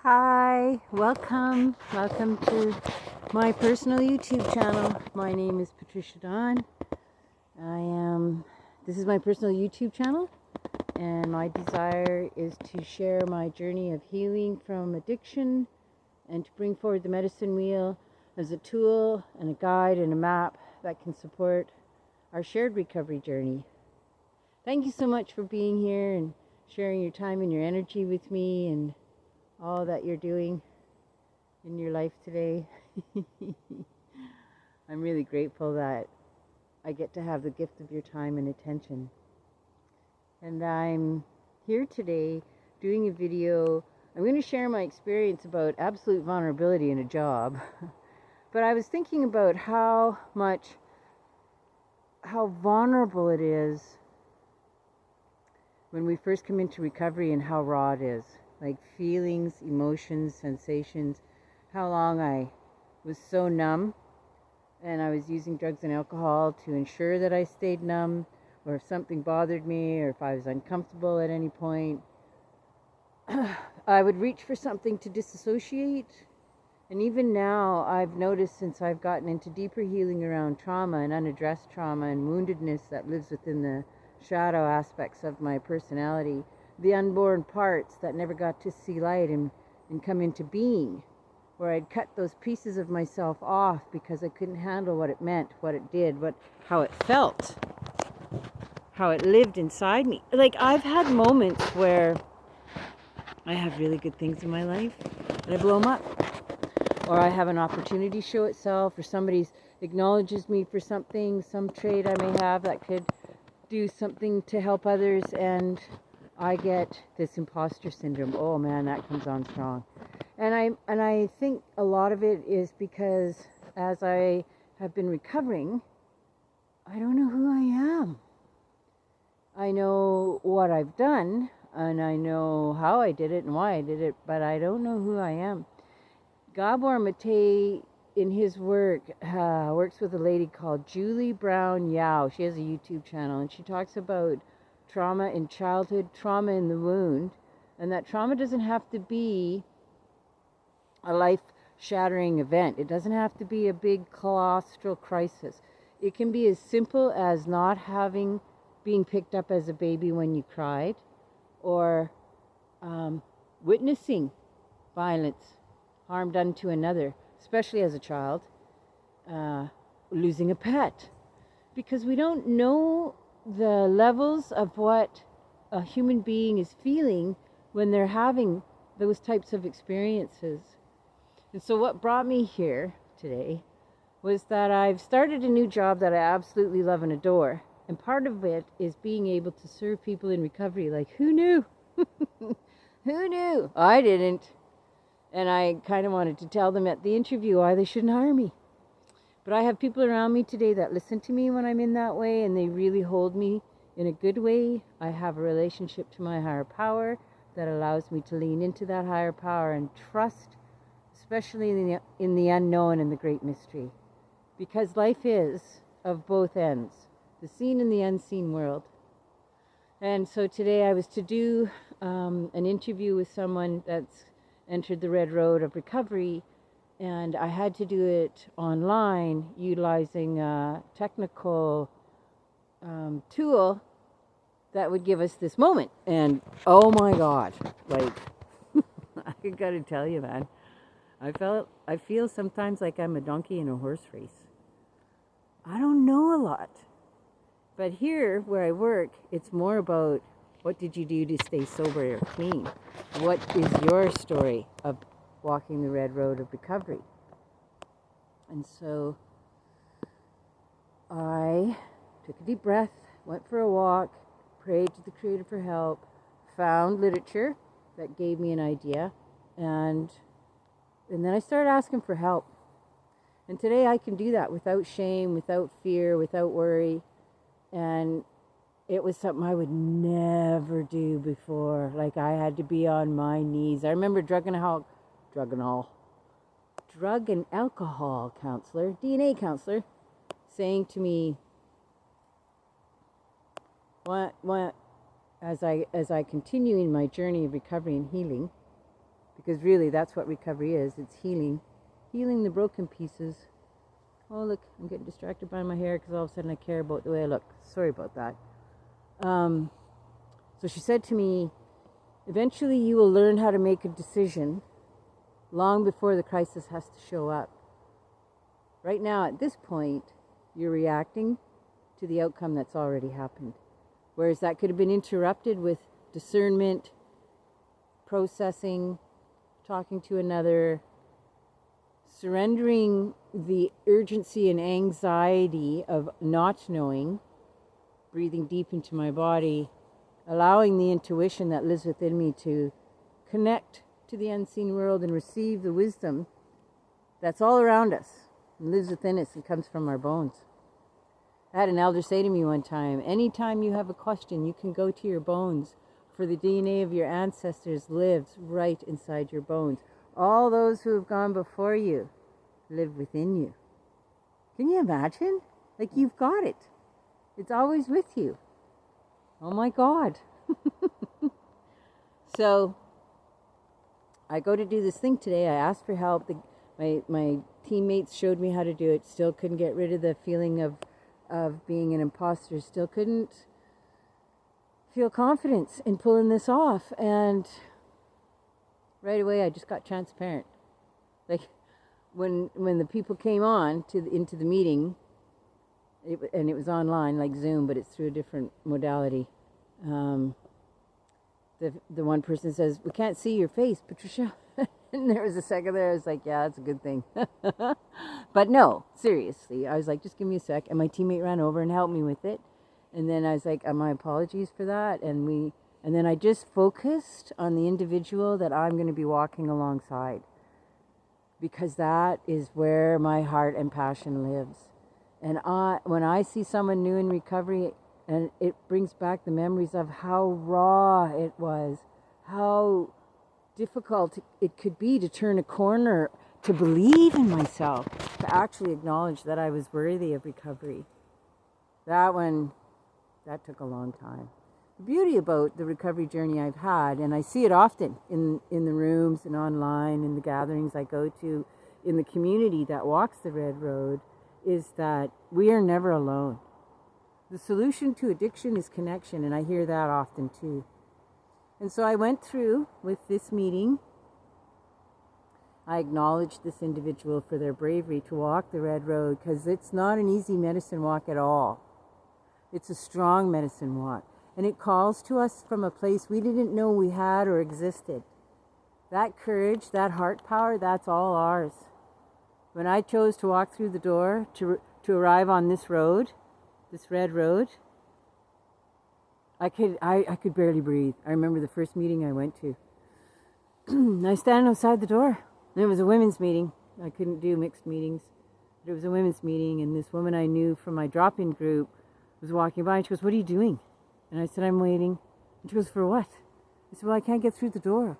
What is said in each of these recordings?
Hi, welcome to my personal YouTube channel. My name is Patricia Dawn. This is my personal YouTube channel, and my desire is to share my journey of healing from addiction and to bring forward the medicine wheel as a tool and a guide and a map that can support our shared recovery journey. Thank you so much for being here and sharing your time and your energy with me and all that you're doing in your life today. I'm really grateful that I get to have the gift of your time and attention. And I'm here today doing a video. I'm going to share my experience about absolute vulnerability in a job. But I was thinking about how vulnerable it is when we first come into recovery and how raw it is. Like feelings, emotions, sensations, how long I was so numb, and I was using drugs and alcohol to ensure that I stayed numb, or if something bothered me, or if I was uncomfortable at any point, I would reach for something to disassociate. And even now, I've noticed since I've gotten into deeper healing around trauma and unaddressed trauma and woundedness that lives within the shadow aspects of my personality, the unborn parts that never got to see light and come into being, where I'd cut those pieces of myself off because I couldn't handle what it meant, what it did, how it felt, how it lived inside me. Like, I've had moments where I have really good things in my life and I blow them up, or I have an opportunity show itself, or somebody acknowledges me for something, some trait I may have that could do something to help others, and I get this imposter syndrome. Oh man, that comes on strong. And I think a lot of it is because as I have been recovering, I don't know who I am. I know what I've done, and I know how I did it and why I did it, but I don't know who I am. Gabor Mate, in his work, works with a lady called Julie Brown Yao. She has a YouTube channel, and she talks about trauma in childhood, trauma in the wound, and that trauma doesn't have to be a life-shattering event. It doesn't have to be a big colossal crisis. It can be as simple as not being picked up as a baby when you cried, or witnessing violence, harm done to another, especially as a child, losing a pet, because we don't know the levels of what a human being is feeling when they're having those types of experiences. And so what brought me here today was that I've started a new job that I absolutely love and adore. And part of it is being able to serve people in recovery. Like, who knew? Who knew? I didn't. And I kind of wanted to tell them at the interview why they shouldn't hire me. But I have people around me today that listen to me when I'm in that way, and they really hold me in a good way. I have a relationship to my higher power that allows me to lean into that higher power and trust, especially in the unknown and the great mystery. Because life is of both ends, the seen and the unseen world. And so today I was to do an interview with someone that's entered the red road of recovery, and I had to do it online utilizing a technical tool that would give us this moment. And oh my God, like, I gotta tell you, man, I feel sometimes like I'm a donkey in a horse race. I don't know a lot. But here, where I work, it's more about what did you do to stay sober or clean? What is your story of walking the red road of recovery? And so I took a deep breath, went for a walk, prayed to the Creator for help, found literature that gave me an idea, and then I started asking for help. And today I can do that without shame, without fear, without worry. And it was something I would never do before. Like, I had to be on my knees. I remember drug and alcohol counselor, DNA counselor, saying to me, as I continue in my journey of recovery and healing, Because really, that's what recovery is. It's healing the broken pieces. Oh, look, I'm getting distracted by my hair because all of a sudden I care about the way I look. Sorry about that. So she said to me, eventually you will learn how to make a decision long before the crisis has to show up. Right now, at this point, you're reacting to the outcome that's already happened. Whereas that could have been interrupted with discernment, processing, talking to another, surrendering the urgency and anxiety of not knowing, breathing deep into my body, allowing the intuition that lives within me to connect to the unseen world and receive the wisdom that's all around us and lives within us and comes from our bones. I had an elder say to me one time, anytime you have a question, you can go to your bones, for the DNA of your ancestors lives right inside your bones. All those who have gone before you live within you. Can you imagine? Like, you've got it. It's always with you. Oh my God. So I go to do this thing today. I asked for help. My teammates showed me how to do it. Still couldn't get rid of the feeling of being an imposter. Still couldn't feel confidence in pulling this off. And right away I just got transparent. Like when the people came on into the meeting, and it was online like Zoom, but it's through a different modality. The one person says, "We can't see your face, Patricia." And there was a second there. I was like, "Yeah, that's a good thing." But no, seriously, I was like, "Just give me a sec." And my teammate ran over and helped me with it. And then I was like, "My apologies for that." And then I just focused on the individual that I'm going to be walking alongside, because that is where my heart and passion lives. And when I see someone new in recovery, and it brings back the memories of how raw it was, how difficult it could be to turn a corner, to believe in myself, to actually acknowledge that I was worthy of recovery. That took a long time. The beauty about the recovery journey I've had, and I see it often in the rooms and online, in the gatherings I go to, in the community that walks the Red Road, is that we are never alone. The solution to addiction is connection, and I hear that often too. And so I went through with this meeting. I acknowledged this individual for their bravery to walk the Red Road, because it's not an easy medicine walk at all. It's a strong medicine walk, and it calls to us from a place we didn't know we had or existed. That courage, that heart power, that's all ours. When I chose to walk through the door to arrive on this road, this Red Road, I could barely breathe. I remember the first meeting I went to. I stand outside the door. And it was a women's meeting. I couldn't do mixed meetings. But it was a women's meeting, and this woman I knew from my drop-in group was walking by, and she goes, "What are you doing?" And I said, "I'm waiting." And she goes, "For what?" I said, "Well, I can't get through the door."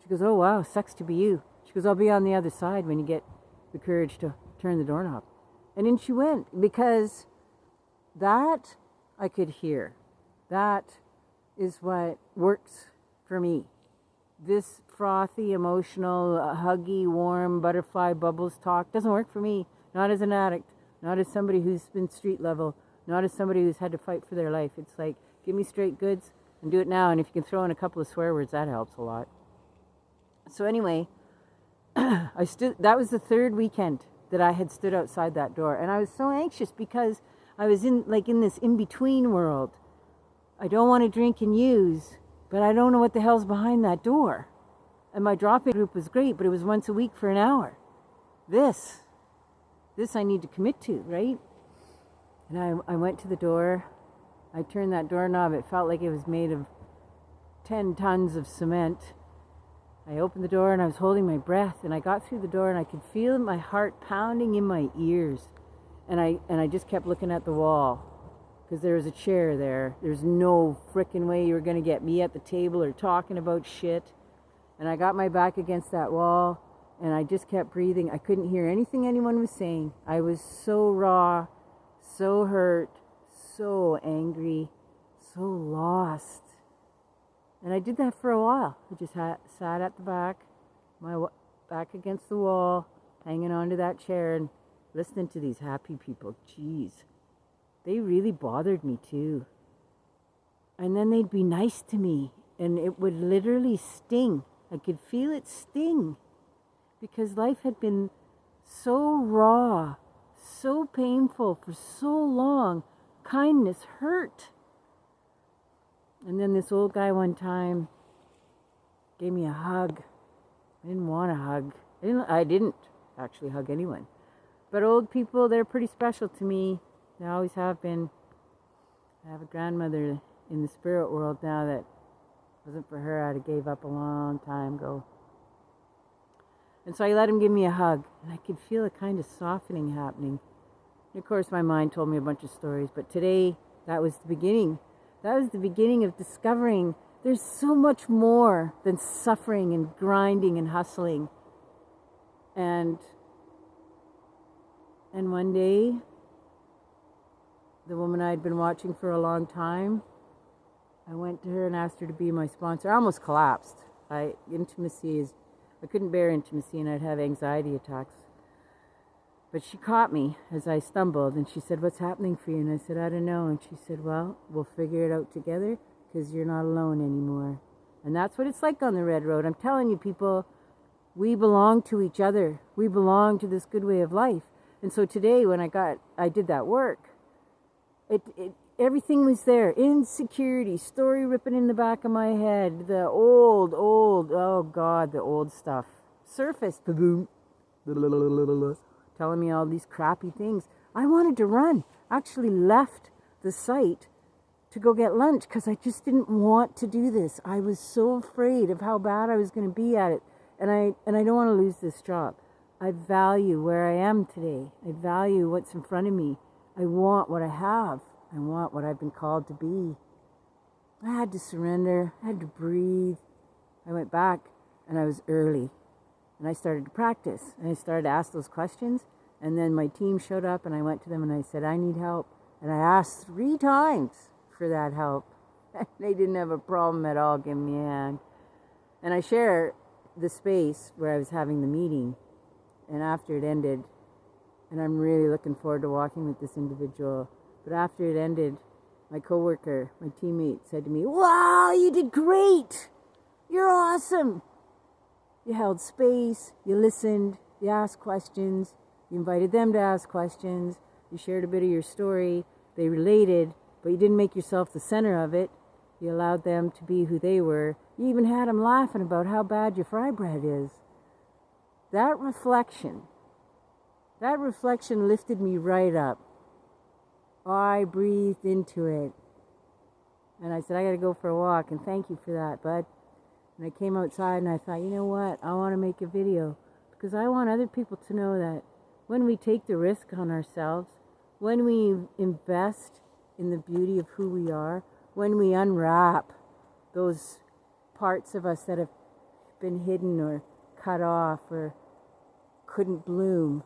She goes, "Oh, wow, sucks to be you." She goes, "I'll be on the other side when you get the courage to turn the doorknob." And in she went, because that I could hear. That is what works for me. This frothy, emotional, huggy, warm, butterfly bubbles talk doesn't work for me. Not as an addict, not as somebody who's been street level, not as somebody who's had to fight for their life. It's like, give me straight goods and do it now. And if you can throw in a couple of swear words, that helps a lot. So anyway, that was the third weekend that I had stood outside that door. And I was so anxious, because I was in this in-between world. I don't want to drink and use, but I don't know what the hell's behind that door. And my drop-in group was great, but it was once a week for an hour. This I need to commit to, right? And I went to the door. I turned that doorknob. It felt like it was made of 10 tons of cement. I opened the door and I was holding my breath, and I got through the door and I could feel my heart pounding in my ears. And I just kept looking at the wall, because there was a chair there. There's no frickin' way you were going to get me at the table or talking about shit. And I got my back against that wall, and I just kept breathing. I couldn't hear anything anyone was saying. I was so raw, so hurt, so angry, so lost. And I did that for a while. I just sat at the back, back against the wall, hanging onto that chair and listening to these happy people. Jeez, they really bothered me too. And then they'd be nice to me, and it would literally sting. I could feel it sting because life had been so raw, so painful for so long. Kindness hurt. And then this old guy one time gave me a hug. I didn't want a hug. I didn't actually hug anyone. But old people, they're pretty special to me. They always have been. I have a grandmother in the spirit world now that wasn't for her, I'd have gave up a long time ago. And so I let him give me a hug, and I could feel a kind of softening happening. And of course, my mind told me a bunch of stories, but today, that was the beginning. That was the beginning of discovering there's so much more than suffering and grinding and hustling. And one day, the woman I'd been watching for a long time, I went to her and asked her to be my sponsor. I almost collapsed. I couldn't bear intimacy, and I'd have anxiety attacks. But she caught me as I stumbled, and she said, "What's happening for you?" And I said, "I don't know." And she said, "Well, we'll figure it out together because you're not alone anymore." And that's what it's like on the Red Road. I'm telling you, people, we belong to each other. We belong to this good way of life. And so today when I did that work, everything was there. Insecurity, story ripping in the back of my head, the old, oh God, the old stuff. Surfaced, boom, telling me all these crappy things. I wanted to run. Actually left the site to go get lunch because I just didn't want to do this. I was so afraid of how bad I was going to be at it. And I don't want to lose this job. I value where I am today. I value what's in front of me. I want what I have. I want what I've been called to be. I had to surrender. I had to breathe. I went back and I was early. And I started to practice. And I started to ask those questions. And then my team showed up and I went to them and I said, "I need help." And I asked 3 times for that help. They didn't have a problem at all giving me a hand. And I share the space where I was having the meeting. And after it ended, and I'm really looking forward to walking with this individual, but after it ended, my coworker, my teammate said to me, "Wow, you did great. You're awesome. You held space, you listened, you asked questions, you invited them to ask questions, you shared a bit of your story, they related, but you didn't make yourself the center of it. You allowed them to be who they were. You even had them laughing about how bad your fry bread is." That reflection lifted me right up. I breathed into it. And I said, "I got to go for a walk, and thank you for that, bud." And I came outside and I thought, you know what? I want to make a video because I want other people to know that when we take the risk on ourselves, when we invest in the beauty of who we are, when we unwrap those parts of us that have been hidden or cut off or couldn't bloom,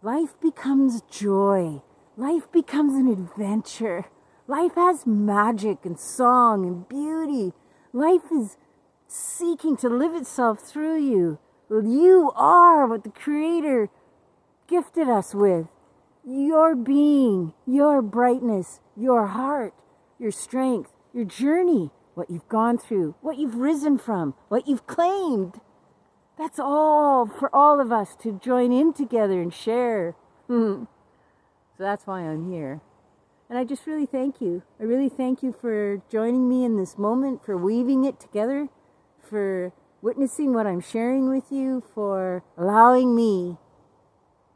life becomes joy. Life becomes an adventure. Life has magic and song and beauty. Life is seeking to live itself through you. You are what the Creator gifted us with. Your being, your brightness, your heart, your strength, your journey, what you've gone through, what you've risen from, what you've claimed. That's all for all of us to join in together and share. So that's why I'm here. And I just really thank you. I really thank you for joining me in this moment, for weaving it together, for witnessing what I'm sharing with you, for allowing me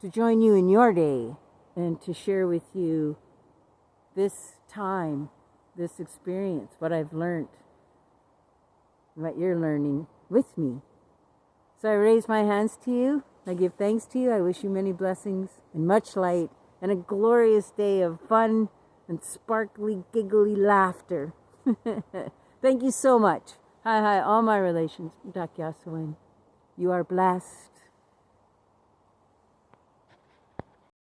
to join you in your day and to share with you this time, this experience, what I've learned, what you're learning with me. So I raise my hands to you. I give thanks to you. I wish you many blessings and much light and a glorious day of fun and sparkly, giggly laughter. Thank you so much. Hi, all my relations. Dakyasawin. You are blessed.